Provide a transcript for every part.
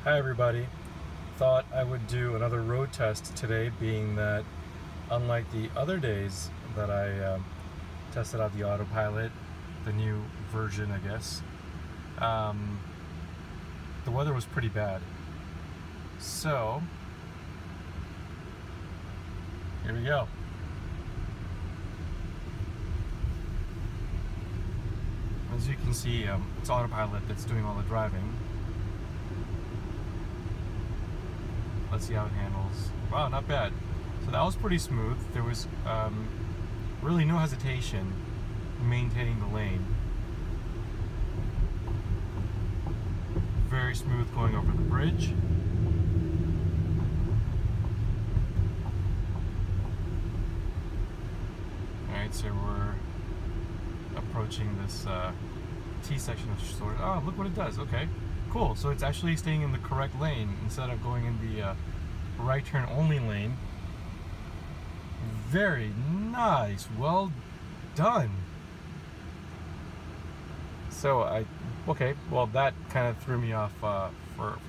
Hi everybody. Thought I would do another road test today, being that unlike the other days that I tested out the autopilot, the new version I guess, the weather was pretty bad. So, here we go. As you can see, it's autopilot that's doing all the driving. Let's see how it handles. Wow, not bad. So that was pretty smooth. There was really no hesitation maintaining the lane. Very smooth going over the bridge. Alright, so we're approaching this T section of short. Oh, look what it does. Okay, cool. So it's actually staying in the correct lane instead of going in the right turn only lane. Very nice. Well done. So okay, well that kind of threw me off for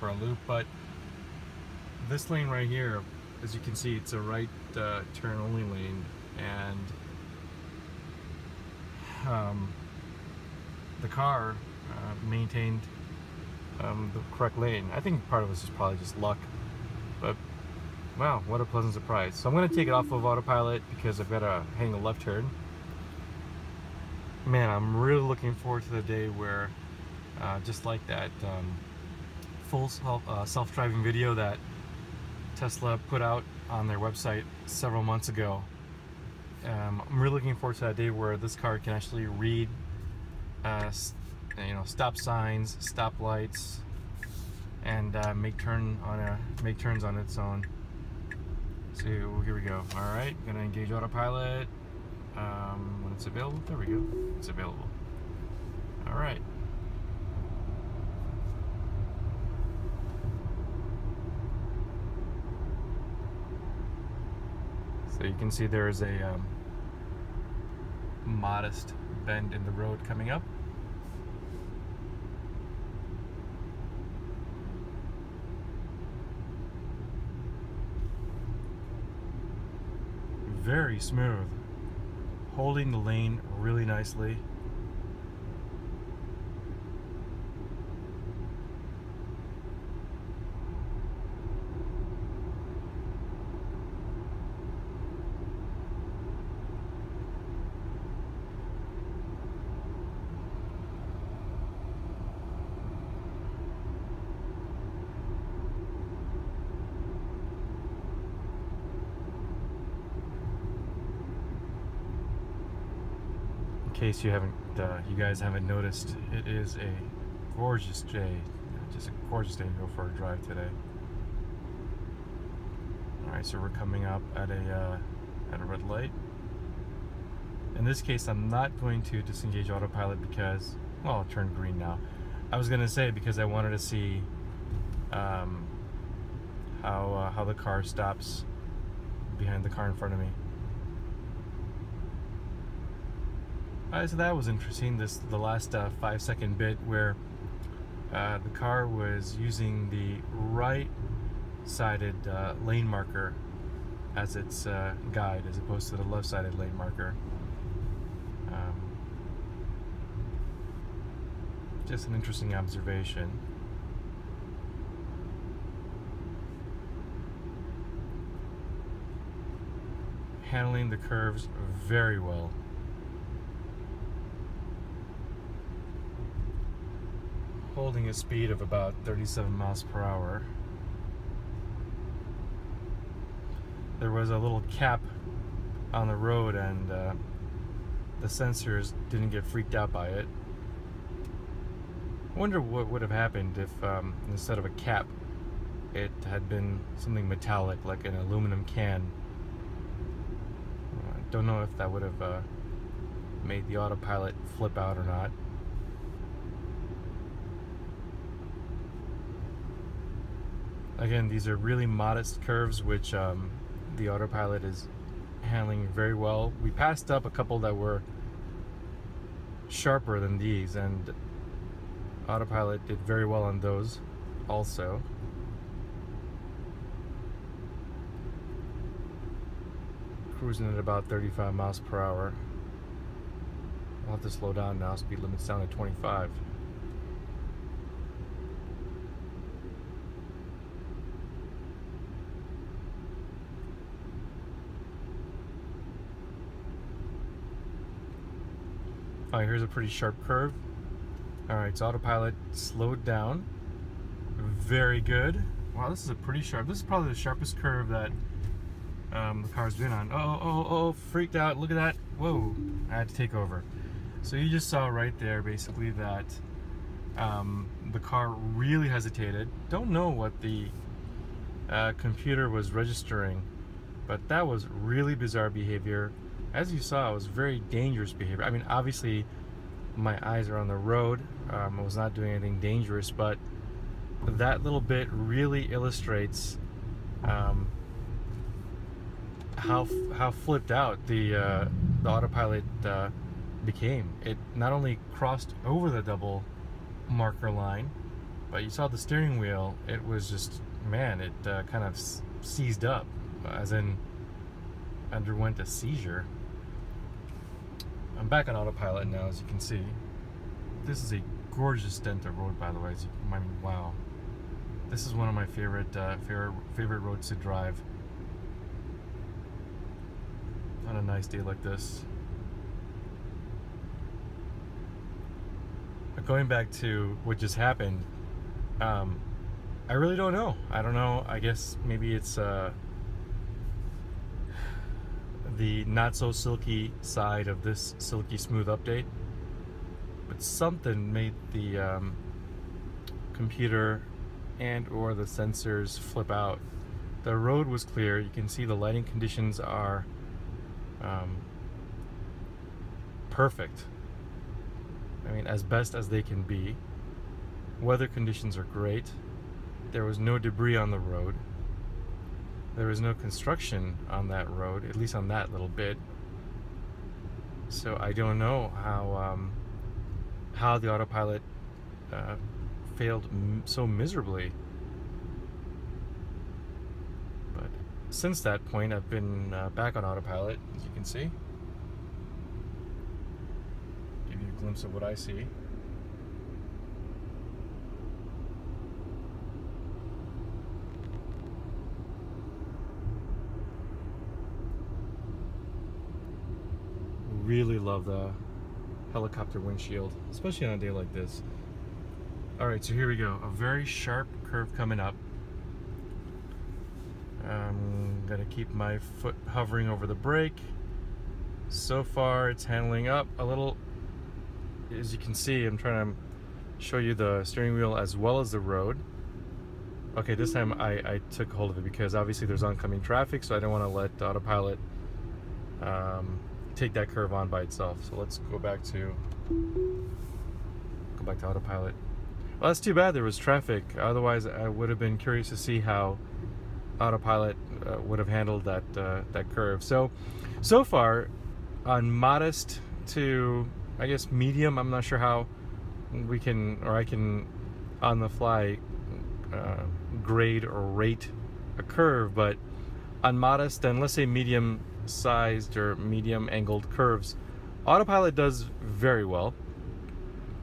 a loop, but this lane right here, as you can see, it's a right turn only lane, and the car maintained the correct lane. I think part of this is probably just luck, but wow, what a pleasant surprise. So I'm going to take it off of autopilot because I've got to hang a left turn. Man, I'm really looking forward to the day where just like that full self-driving video that Tesla put out on their website several months ago. I'm really looking forward to that day where this car can actually read stop signs, stop lights, and make turns on its own. So here we go. All right, gonna engage autopilot when it's available. There we go. It's available. All right. So you can see there is a modest bend in the road coming up. Very smooth, holding the lane really nicely. In case you guys haven't noticed, it is a gorgeous day. Just a gorgeous day to go for a drive today. All right, so we're coming up at a red light. In this case, I'm not going to disengage autopilot because, well, it turned green now. I was gonna say because I wanted to see how the car stops behind the car in front of me. So that was interesting. The last 5-second bit where the car was using the right-sided lane marker as its guide, as opposed to the left-sided lane marker. Just an interesting observation. Handling the curves very well. Holding a speed of about 37 miles per hour. There was a little cap on the road, and the sensors didn't get freaked out by it. I wonder what would have happened if instead of a cap it had been something metallic like an aluminum can. I don't know if that would have made the autopilot flip out or not. Again, these are really modest curves, which the autopilot is handling very well. We passed up a couple that were sharper than these, and autopilot did very well on those also. cruising at about 35 miles per hour. I'll have to slow down now. Speed limit's down to 25. Alright, here's a pretty sharp curve. Alright, so autopilot slowed down. Very good. Wow, this is a pretty sharp. This is probably the sharpest curve that the car's been on. Oh, freaked out. Look at that. Whoa, I had to take over. So you just saw right there basically that the car really hesitated. Don't know what the computer was registering, but that was really bizarre behavior. As you saw, it was very dangerous behavior. I mean, obviously my eyes are on the road. I was not doing anything dangerous, but that little bit really illustrates how flipped out the autopilot became. It not only crossed over the double marker line, but you saw the steering wheel. It was just, man, it kind of seized up, as in underwent a seizure. I'm back on autopilot now, as you can see. This is a gorgeous stint of road, by the way. I mean, wow. This is one of my favorite roads to drive on a nice day like this. But going back to what just happened, I really don't know. I don't know. I guess maybe it's the not so silky side of this Silky Smooth update, but something made the computer and or the sensors flip out. The road was clear. You can see the lighting conditions are perfect. I mean, as best as they can be. Weather conditions are great. There was no debris on the road. There was no construction on that road, at least on that little bit. So I don't know how the autopilot failed so miserably. But since that point, I've been back on autopilot, as you can see. Give you a glimpse of what I see. Really love the helicopter windshield, especially on a day like this. Alright, so here we go. A very sharp curve coming up. I'm gonna keep my foot hovering over the brake. So far it's handling up a little. As you can see, I'm trying to show you the steering wheel as well as the road. Okay, this time I took hold of it because obviously there's oncoming traffic, so I don't want to let the autopilot take that curve on by itself. So let's go back to autopilot. Well, that's too bad there was traffic. Otherwise, I would have been curious to see how autopilot would have handled that curve. So far, on modest to, I guess, medium. I'm not sure how we can, or I can, on the fly, grade or rate a curve, but on modest and let's say medium sized or medium angled curves, autopilot does very well.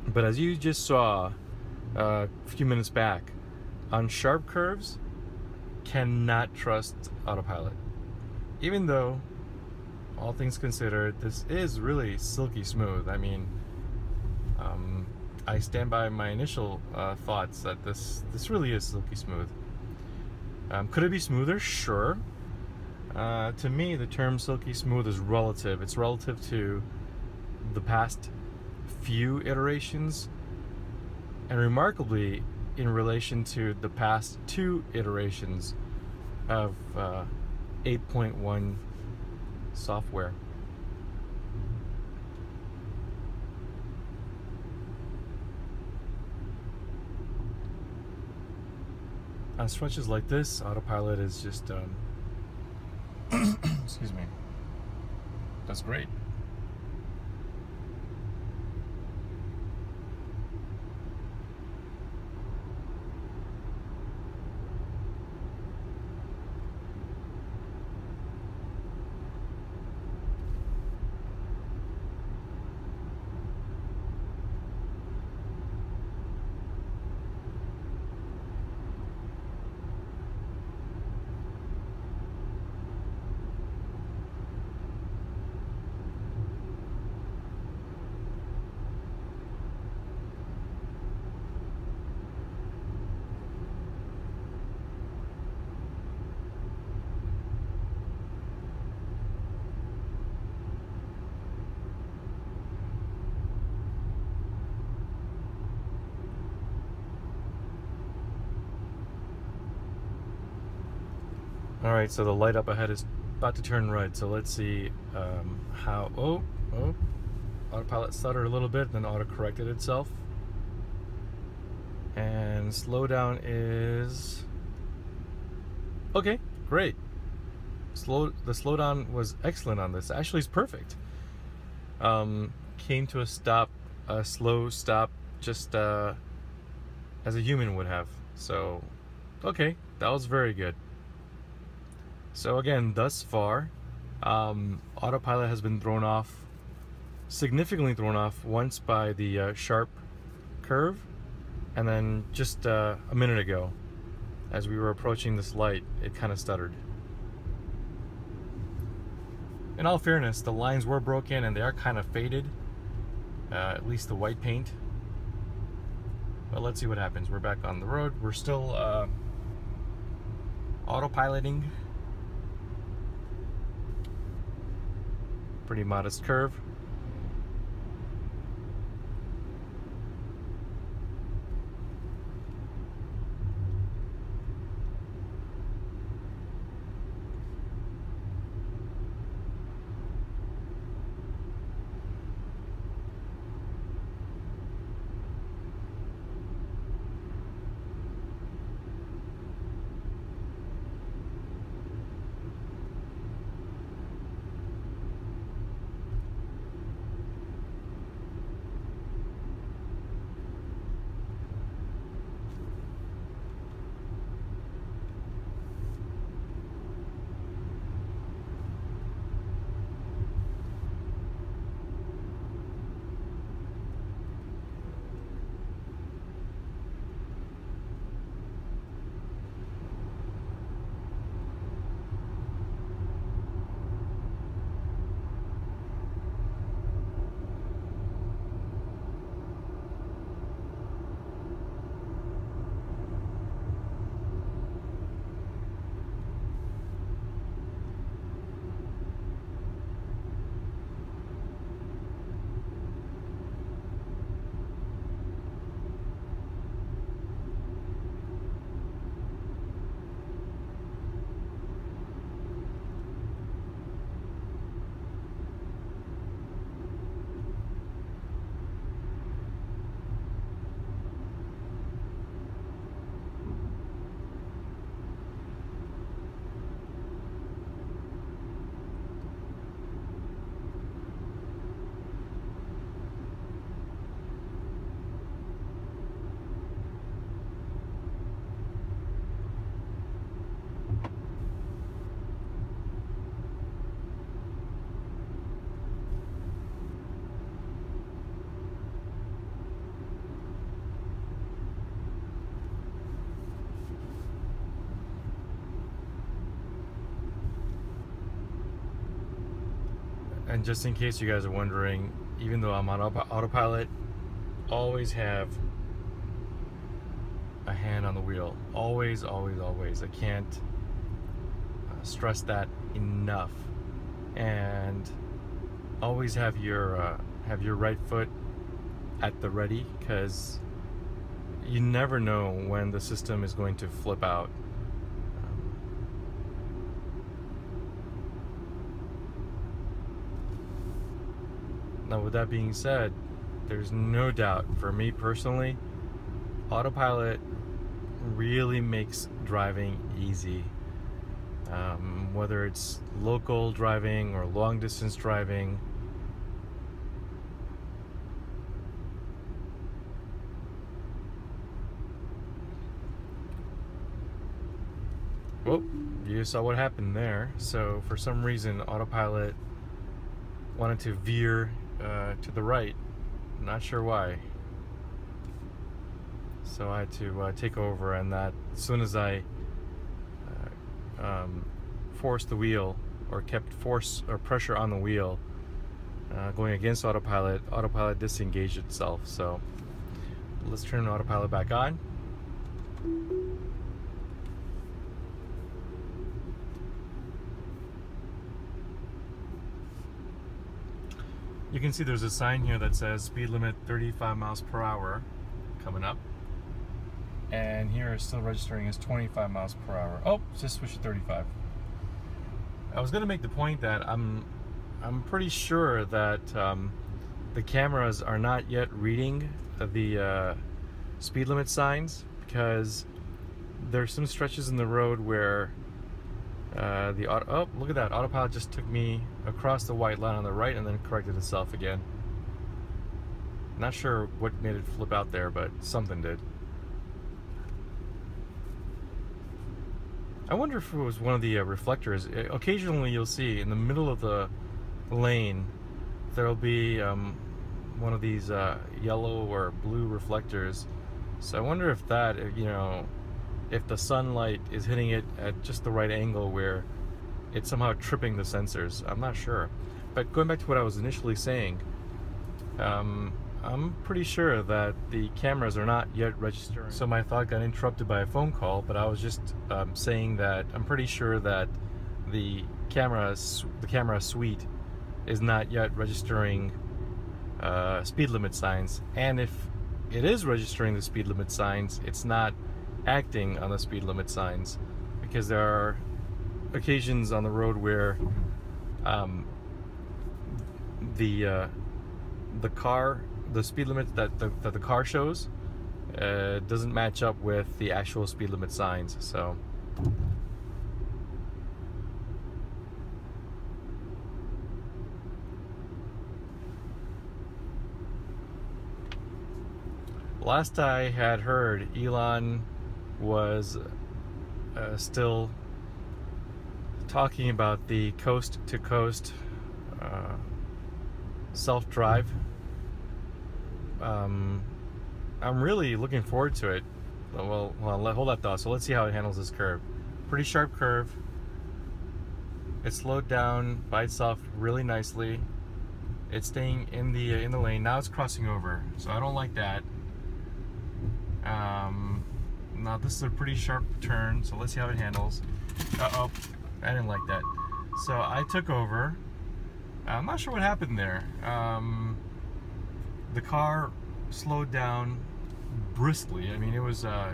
But as you just saw a few minutes back, on sharp curves, cannot trust autopilot. Even though, all things considered, this is really silky smooth. I mean, I stand by my initial thoughts that this really is silky smooth. Could it be smoother? Sure. To me, the term silky smooth is relative. It's relative to the past few iterations, and remarkably in relation to the past 2 iterations of 8.1 software. On stretches like this, autopilot is just excuse me, that's great. Alright, so the light up ahead is about to turn red, so let's see how... Oh, autopilot stuttered a little bit, then auto-corrected itself. And slowdown is... Okay, great. The slowdown was excellent on this. Actually, it's perfect. Came to a stop, a slow stop, just as a human would have. So, okay, that was very good. So again, thus far, autopilot has been thrown off, significantly thrown off, once by the sharp curve, and then just a minute ago, as we were approaching this light, it kind of stuttered. In all fairness, the lines were broken and they are kind of faded, at least the white paint. But let's see what happens. We're back on the road. We're still autopiloting. Pretty modest curve. And just in case you guys are wondering, even though I'm on autopilot, always have a hand on the wheel. Always, always, always. I can't stress that enough. And always have your right foot at the ready, because you never know when the system is going to flip out. Now, with that being said, there's no doubt, for me personally, autopilot really makes driving easy. Whether it's local driving or long distance driving. Well, you saw what happened there. So for some reason, autopilot wanted to veer to the right. Not sure why. So I had to take over, and that as soon as I forced the wheel, or kept force or pressure on the wheel, going against autopilot, autopilot disengaged itself. So let's turn autopilot back on. You can see there's a sign here that says speed limit 35 miles per hour coming up. And here it's still registering as 25 miles per hour. Oh, just switched to 35. I was going to make the point that I'm pretty sure that the cameras are not yet reading the speed limit signs, because there's some stretches in the road where oh, look at that, autopilot just took me across the white line on the right and then corrected itself again. Not sure what made it flip out there, but something did. I wonder if it was one of the reflectors. Occasionally you'll see in the middle of the lane there'll be one of these yellow or blue reflectors. So I wonder if that, you know, if the sunlight is hitting it at just the right angle where it's somehow tripping the sensors. I'm not sure. But going back to what I was initially saying, I'm pretty sure that the cameras are not yet registering. So my thought got interrupted by a phone call, but I was just saying that I'm pretty sure that the camera suite is not yet registering speed limit signs, and if it is registering the speed limit signs, it's not acting on the speed limit signs, because there are occasions on the road where the speed limit that the car shows doesn't match up with the actual speed limit signs. So last I had heard, Elon was still talking about the coast-to-coast self-drive. I'm really looking forward to it. Well, hold that thought. So let's see how it handles this curve. Pretty sharp curve. It slowed down by itself really nicely. It's staying in the lane. Now it's crossing over, so I don't like that. Now this is a pretty sharp turn, so let's see how it handles. Uh-oh, I didn't like that. So I took over. I'm not sure what happened there. The car slowed down briskly. I mean, it was not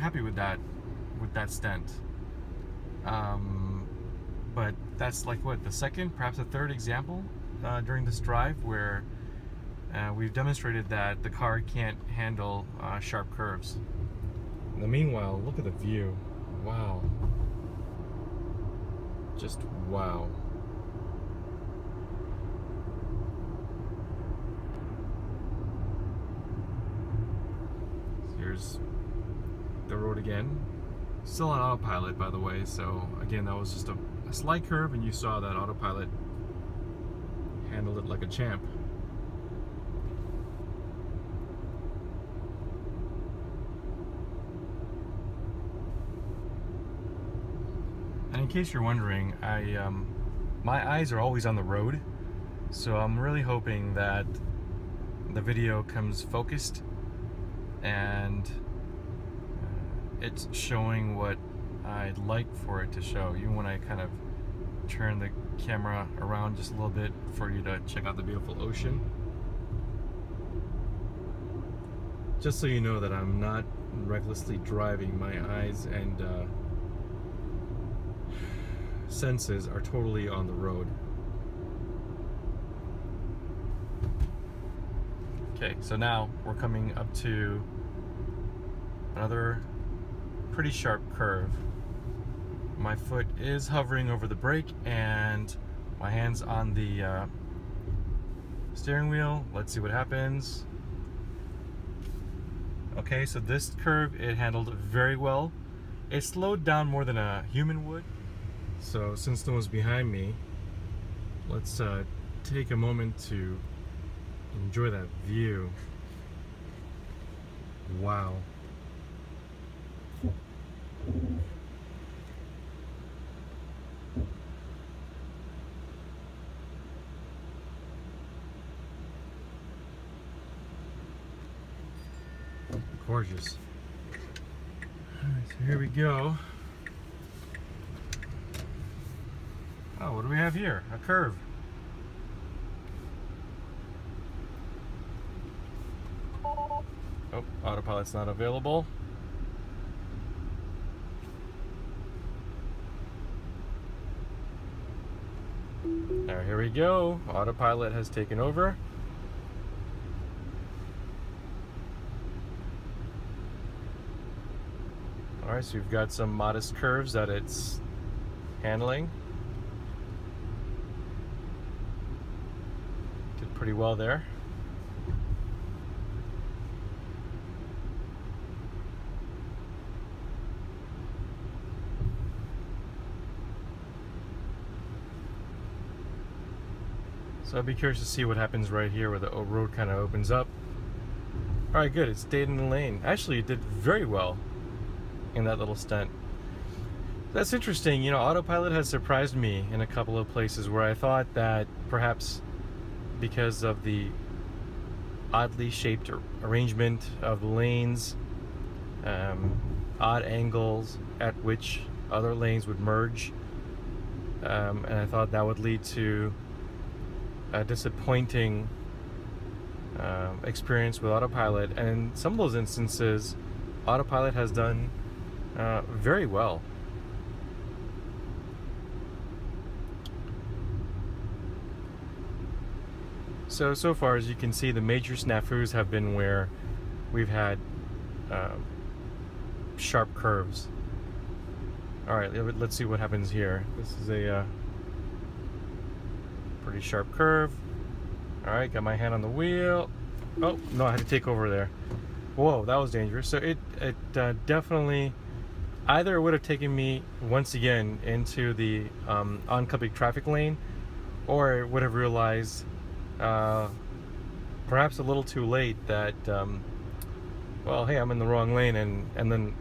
happy with that stunt. But that's like what, the second, perhaps the third example during this drive where we've demonstrated that the car can't handle sharp curves. In the meanwhile, look at the view. Wow. Just wow. Here's the road again. Still on autopilot, by the way, so again, that was just a slight curve, and you saw that autopilot handled it like a champ. And in case you're wondering, my eyes are always on the road, so I'm really hoping that the video comes focused and it's showing what I'd like for it to show, even when I kind of turn the camera around just a little bit for you to check out the beautiful ocean. Just so you know that I'm not recklessly driving. My eyes and senses are totally on the road. Okay, so now we're coming up to another pretty sharp curve. My foot is hovering over the brake and my hand's on the steering wheel. Let's see what happens. Okay, so this curve, it handled very well. It slowed down more than a human would. So since no one's behind me, let's take a moment to enjoy that view. Wow. Gorgeous. All right, so here we go. Oh, what do we have here? A curve. Oh, autopilot's not available. Now here we go. Autopilot has taken over. Alright, so we've got some modest curves that it's handling. Did pretty well there. So I'd be curious to see what happens right here where the road kind of opens up. Alright, good. It stayed in the lane. Actually, it did very well in that little stunt. That's interesting. You know, autopilot has surprised me in a couple of places where I thought that perhaps because of the oddly shaped arrangement of the lanes, odd angles at which other lanes would merge, and I thought that would lead to a disappointing experience with autopilot. And in some of those instances, autopilot has done very well. So far, as you can see, the major snafus have been where we've had sharp curves. Alright, let's see what happens here. This is a pretty sharp curve. Alright, got my hand on the wheel. Oh, no, I had to take over there. Whoa, that was dangerous. So it definitely, either it would have taken me once again into the oncoming traffic lane, or it would have realized perhaps a little too late that well, hey, I'm in the wrong lane, and then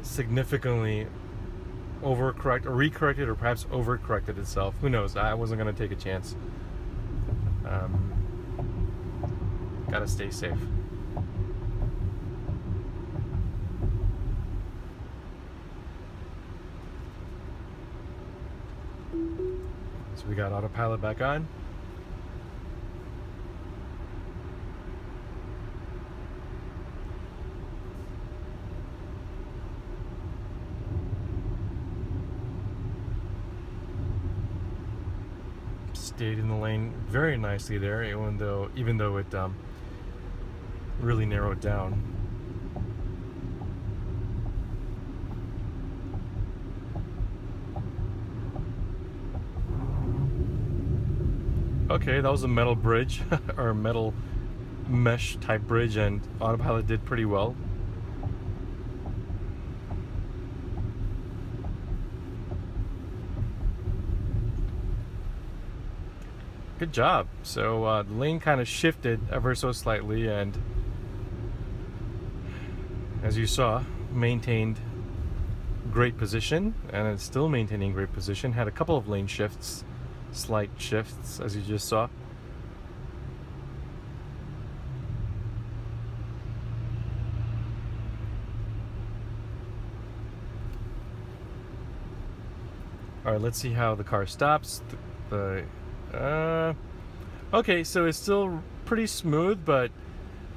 significantly overcorrect or recorrected, or perhaps overcorrected itself. Who knows? I wasn't going to take a chance. Gotta stay safe. So we got autopilot back on. Stayed in the lane very nicely there, even though it really narrowed down. Okay, that was a metal bridge or a metal mesh type bridge, and autopilot did pretty well. Good job. So the lane kind of shifted ever so slightly, and as you saw, maintained great position, and it's still maintaining great position. Had a couple of lane shifts, slight shifts, as you just saw. All right, let's see how the car stops. Okay, so it's still pretty smooth, but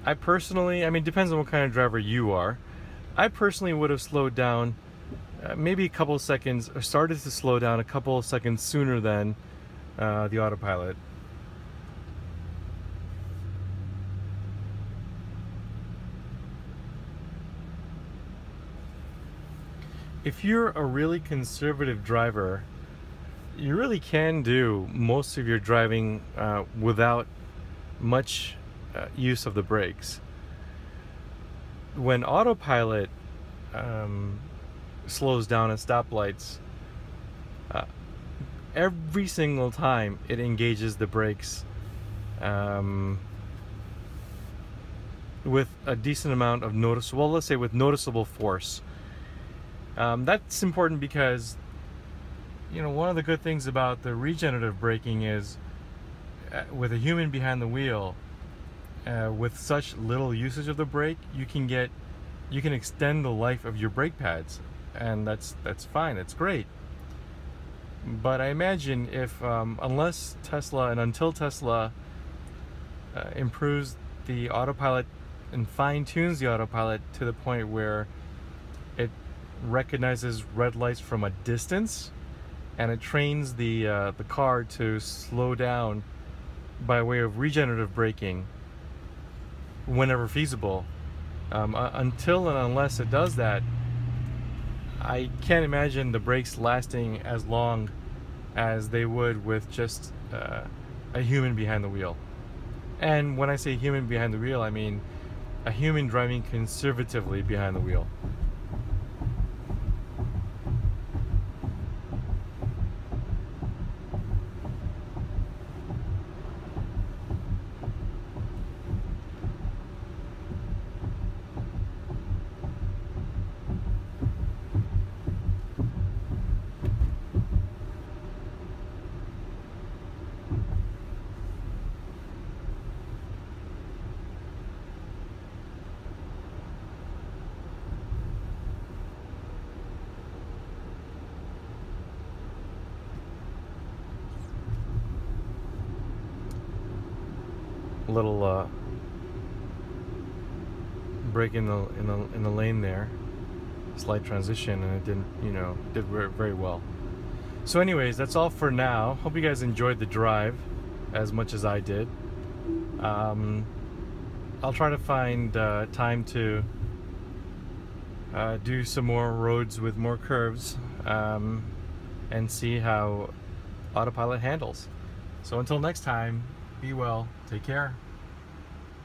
I personally, I mean, it depends on what kind of driver you are. I personally would have slowed down maybe a couple of seconds, or started to slow down a couple of seconds sooner than the autopilot. If you're a really conservative driver, you really can do most of your driving without much use of the brakes. When autopilot slows down at stoplights, every single time it engages the brakes with a decent amount of noticeable, let's say with noticeable force. That's important because, you know, one of the good things about the regenerative braking is with a human behind the wheel, with such little usage of the brake, you can extend the life of your brake pads, and that's fine, it's great. But I imagine if unless Tesla, and until Tesla improves the autopilot and fine-tunes the autopilot to the point where it recognizes red lights from a distance, and it trains the car to slow down by way of regenerative braking whenever feasible. Until and unless it does that, I can't imagine the brakes lasting as long as they would with just a human behind the wheel. And when I say human behind the wheel, I mean a human driving conservatively behind the wheel. Little break in the lane there, slight transition, and it didn't, did very well. So anyways, that's all for now. Hope you guys enjoyed the drive as much as I did. I'll try to find time to do some more roads with more curves and see how autopilot handles. So until next time, be well, take care.